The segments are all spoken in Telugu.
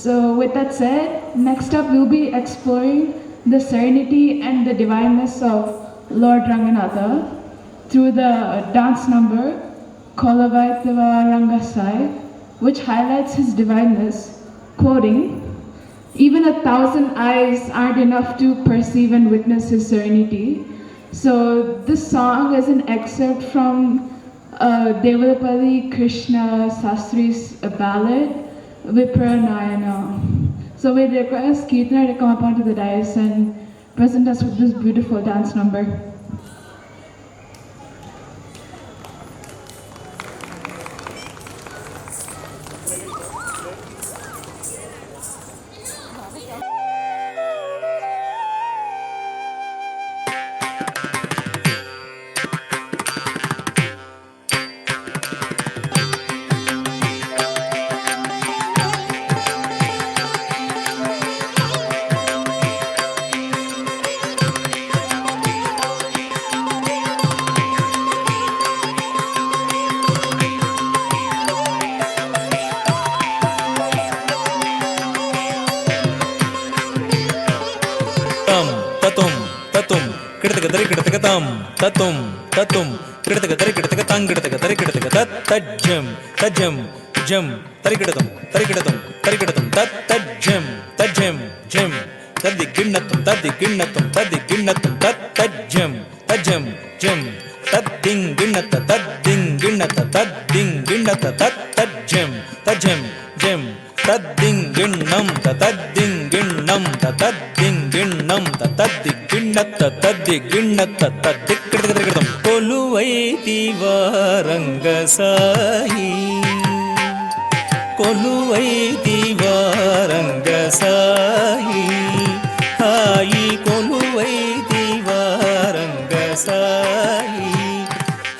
So, with that said, next up we'll be exploring the serenity and the divineness of Lord Ranganatha through the dance number Kolavaitava Rangasai, which highlights his divineness, quoting, "Even 1,000 eyes aren't enough to perceive and witness his serenity." So this song is an excerpt from Devadapalli Krishna Sastri's ballad, Vipranayana. So we request Kirtana to come up onto the dais and present us with this beautiful dance number. కిడతగదరికిడతగతాం తతుం తతుం కిడతగదరికిడతగతాం కిడతగదరికిడతగ తజ్జం తజ్జం జం తరికిడతం తరికిడతం తరికిడతం తజ్జం తజ్జం జం తద్దిగిన్నతం తద్దిగిన్నతం తద్దిగిన్నతం తజ్జం తజ్జం జం తద్దింగిన్నత తద్దింగిన్నత తద్దింగిన్నత తజ్జం తజ్జం జం తద్దింగిన్నం తద్దింగిన్నం తద్దింగిన్నం తద్దిగిన్నత తద్దిగిన్నత తద్దిక్కిడతగడతం కొలువైతివా రంగసాయి కొలువైతివా రంగసాయి హాయి కొలువైతివా రంగసాయి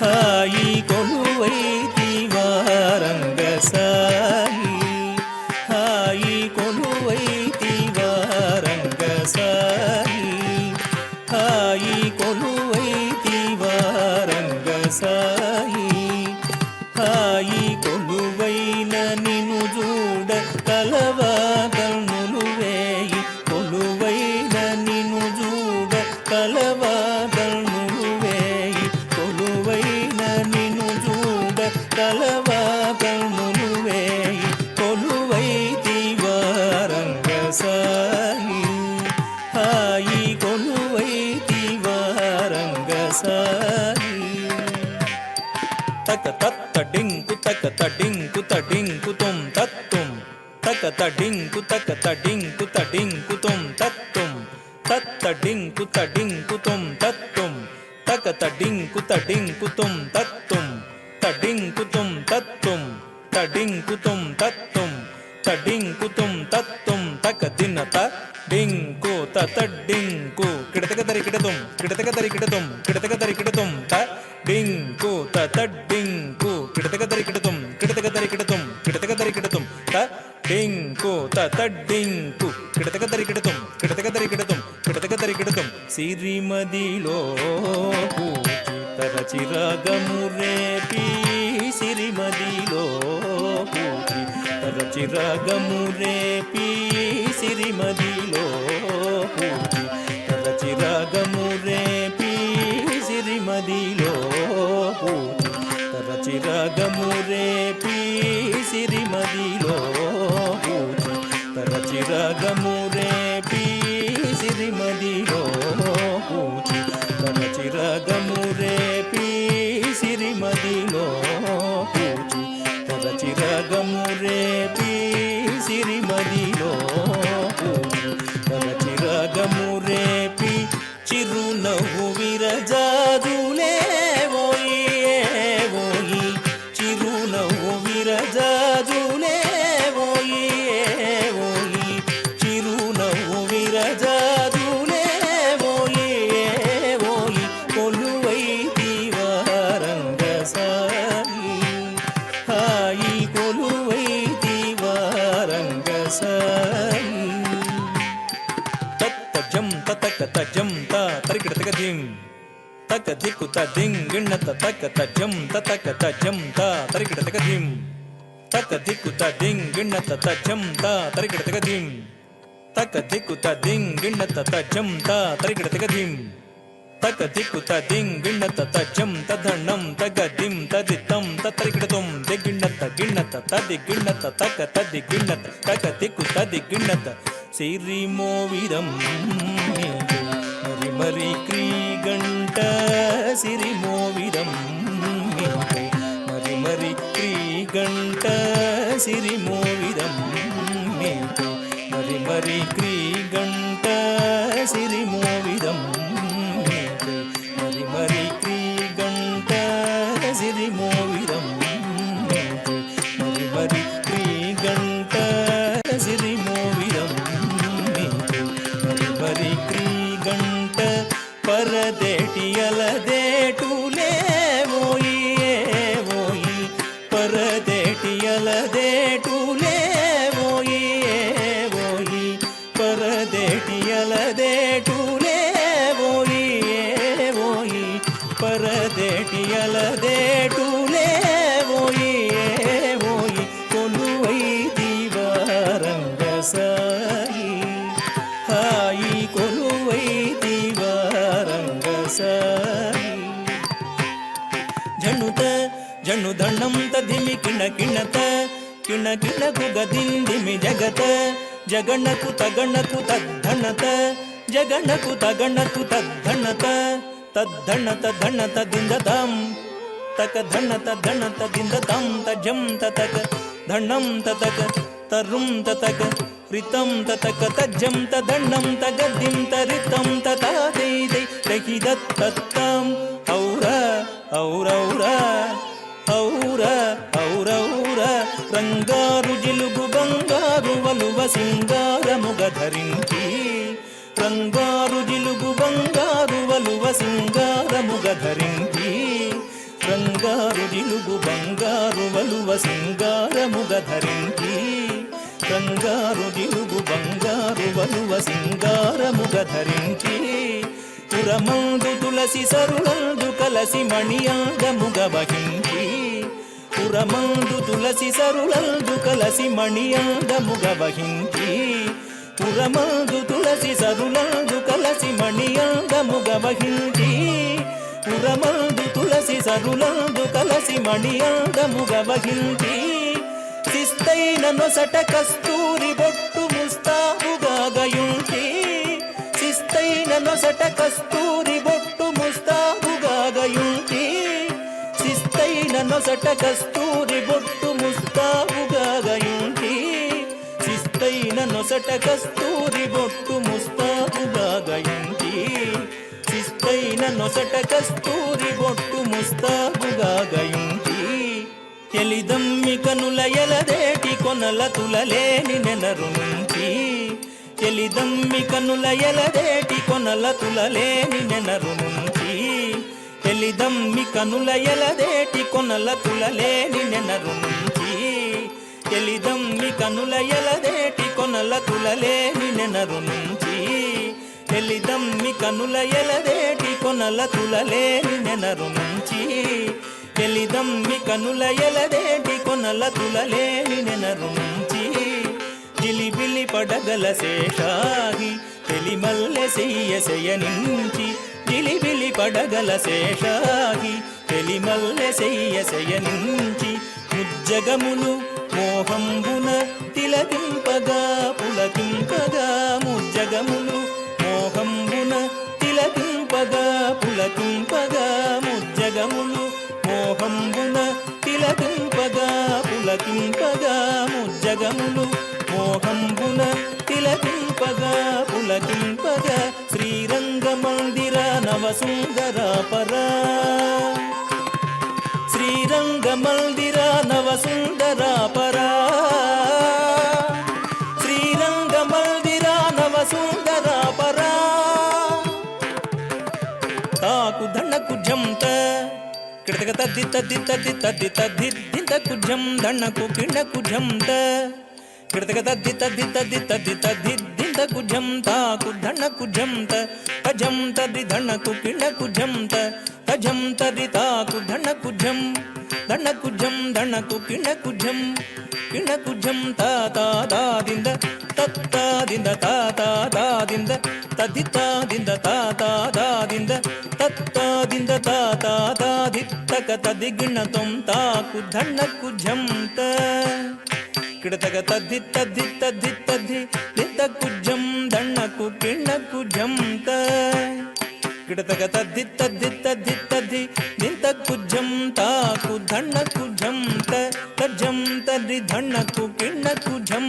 హాయి కొలువైతివా రంగసాయి హాయి కొలువైతివా రంగసాయి హాయి కొలువైతివా రంగసాయి హాయి కొలువైన నిను చూడ కలవా కన్నులు వేయి కొలువైన నిను చూడ కలవా కన్నులు వేయి కొలువైన నిను చూడ కలవా కన్నులు వేయి కొలువైతివా రంగసాయి హాయి కొలువైతివా రంగసాయి తక తడింకు తక తడింకు తడింకు తుం తత్తుం తక తడింకు తుం తత్తుం తత్తడింకు తడింకు తుం తత్తుం తక తడింకు తుం తత్తుం తడింకు తుం తత్తుం తడింకు తుం తత్తుం తడింకు తుం తత్తుం తక దినత డింకు తతడింకు కిడతగదరికిడతుం కిడతగదరికిడతుం కిడతగదరికిడతుం త డింకు తతడింకు కిడతగదరికిడతుం కిడతగదరికిడతుం కిడతగదరికిడతుం త డింకు తతడింకు కిడతగదరికిడతుం కిడతగదరికిడతుం కిడతగదరికిడతుం సిరిమదిలో పూచి తరచిరాగము రేపి సిరిమదిలో పూచి తరచిరాగము రేపి సిరిమదిలో పూచి తరచిరాగము రేపి సిరిమదిలో పూచి తరచిరాగము రేపి సిరిమదిలో పూచి తరచిరాగము రేపి సిరిమదిలో పూచి తరచిరాగము రేపి సిరిమదిలో పూచి తరచిరాగము రేపి సిరిమదిలో పూచి తరచిరాగము రేపి చిరునవ్వు విరజాదులే ఓయి ఓయి చిరునవ్వు విరజాదులే ఓయి ఓయి చిరునవ్వు విరజాదులే ఓయి ఓయి కొలువైతివా రంగసాయి హాయి కొలువైతివా రంగసాయి తత్తజం తతక తజం త తరికిడతగదిం తక దిక్కు తదింగిణత తక తజం తతక తజం త తరికిడతగదిం తక దిక్కుత దింగిణత తజంత తరికిడతక దిం తక దిక్కుత దింగిణత తజంత తరికిడతక దిం తక దిక్కుత దింగిణత తజంత ధణం తగదిం తదితం తరికిడతం దిగిణత గిణత తదిగిణత తక తదిగిణత తక దిక్కుత దిగిణత సిరిమోవిరం మరి మరి క్రీగంట సిరిమోవిరం మరి మరి క్రీగంట సిరిమోవిరం మరి మరి క్రీగంట సిరిమోవిరం మరి మరి క్రీగంట సిరిమోవిరం మరి మరి క్రీగంట సిరిమోవిరం మరి మరి క్రీగంట పరదేటియలదేటులేవోయి ఓయి పరదేటియలదేటులేవోయి ఓయి పరదేటియలదేటులేవోయి ఓయి పరదేటియలదేటులేవోయి ఓయి కొలువై దివారంగ సాయి హాయి కొలువై దివారంగ సాయి జనుత జను దండం తదిమి కిణ కిణత కిణ కిణకు గదిందిమి జగత జగణకు తగణకు తద్ధణత జగణకు తగణకు తద్ధణత తద్ధణత ధణత దిందతాం తక ధణత ధణత దిందతాం తజం తతక ధణం తతక తరుం తతక రితం తతక తజ్జం తదణం తగదిం తరితం తతా దై దై తహిదత్తత్తాం ఔరా ఔరౌరా ఔరా ఔరౌరా రంగారు జిలుగు బంగారు వలువ సింగారముగ ధరించి రంగారు జిలుగు బంగారు వలువ సింగారముగ ధరించి రంగారు జిలుగు బంగారు వలువ సింగారముగ ధరించి రంగారు జిలుగు బంగారు వలువ సింగారముగ ధరించి పురమందు తులసి సరులందు కలసి మణియాంగముగ వహించి పురమందు తులసి సరులందు కలసి మణియాంగముగ వహించి పురమందు తులసి సరులందు కలసి మణియాంగముగ వహించి పురమందు తులసి సరులందు కలసి మణియాంగముగ వహించి శిస్తైన నొసట కస్తూరి బొట్టు ముస్తాబుగా గయుంచి శిస్తైన నొసట కస్తూరి బొట్టు ముస్తాబుగా గయుంచి శిస్తైన నొసట కస్తూరి బొట్టు ముస్తాబుగా గయుంచి శిస్తైన నొసట కస్తూరి బొట్టు ముస్తాబుగా గయుంచి శిస్తైన నొసట కస్తూరి బొట్టు ముస్తాబుగా గయుంచి ఎలిదమ్మి కనుల ఎలదేటి కొనల తులలేని నెనరు నుంచి ఎలిదమ్మి కనుల ఎలదేటి కొనల తులలేని నెనరు నుంచి ఎలిదమ్మి కనుల ఎలదేటి కొనల తులలేని నెనరు నుంచి ఎలిదమ్మి కనుల ఎలదేటి కొనల తులలేని నెనరు నుంచి ఎలిదమ్మి కనుల ఎలదేటి కొనల తులలేని నెనరు నుంచి ఎలిదమ్మి కనుల ఎలదేటి కొనల తులలేని నెనరు నుంచి జిలిబిలి పడగల శేషాగి తెలిమల్లె సెయ్య నుంచి జిలిబిలి పడగల శేషాగి తెలిమల్లె సెయ్య నుంచి ముజ్జగములు మోహంబున తిలకింపగా పులకింపగా ముజ్జగములు మోహంబున తిలకింపగా పులకింపగా ముజ్జగములు మోహంబున తిలకింపగా పులకింపగా ముజ్జగములు మోహంబున తిలకింపగా పులకింపగా శ్రీరంగ మందిర నవసుందరాపరా శ్రీరంగ మందిర నవసుందరాపరా శ్రీరంగ మందిర నవసుందరాపరా తాకు దండకు జంత కిడతక తద్ది తద్ది తద్ది తద్ది తద్ది దింతకు జం దండకు కిండకు జంత కిడతక తద్ది తద్ది తద్ది తద్ది తద్ది దింతకు జం తాకు దండకు జంత తజం తద్ది దండకు కిండకు జంత తజం తది తాకు దండకు జం దండకు జం దండకు కిణకు జం కిణకు జం తా తా దా దింద తత్తా దింద తా తా దా దింద తదితా దింద తా తా దా దింద తత్తా దింద తా తా దా దిత్తక తదిగిణ తొం తాకు దండకు జం త కిడతక తద్ది తద్ది తద్ది తద్ది దిత్తకు జం దండకు కిణకు జం త కిడతక తద్ది తద్ది తద్ది తద్ది దింతకు జం తాకు ధన్నకు జం తజం తద్ది ధన్నకు కిన్నకు జం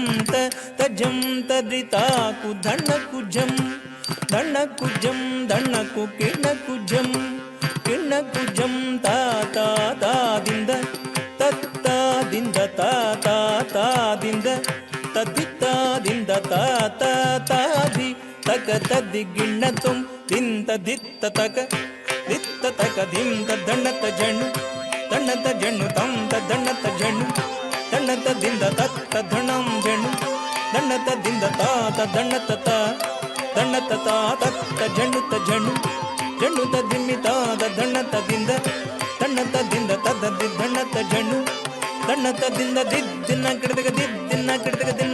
తజం తద్ది తాకు ధన్నకు జం ధన్నకు జం ధన్నకు కిన్నకు జం కిన్నకు జం తా తా తా దింద తత్తా దింద తా తా తా దింద తద్దితా దింద తా తా తా ది తక తద్ది గిన్నతం దింత దిత్త తక దిత్త తక దింత దండత జణు దండత జణు తంత దండత జణు దండత దింద తత్త ధణం జణు దండత దింద తాత దండత తా దండత తా తత్త జణుత జణు జణుత దిమ్మి తాద దండత దింద దండత దింద తద ది దండత జణు దండత దింద దిద్దిన కిడతక దిద్దిన కిడతక దిన్న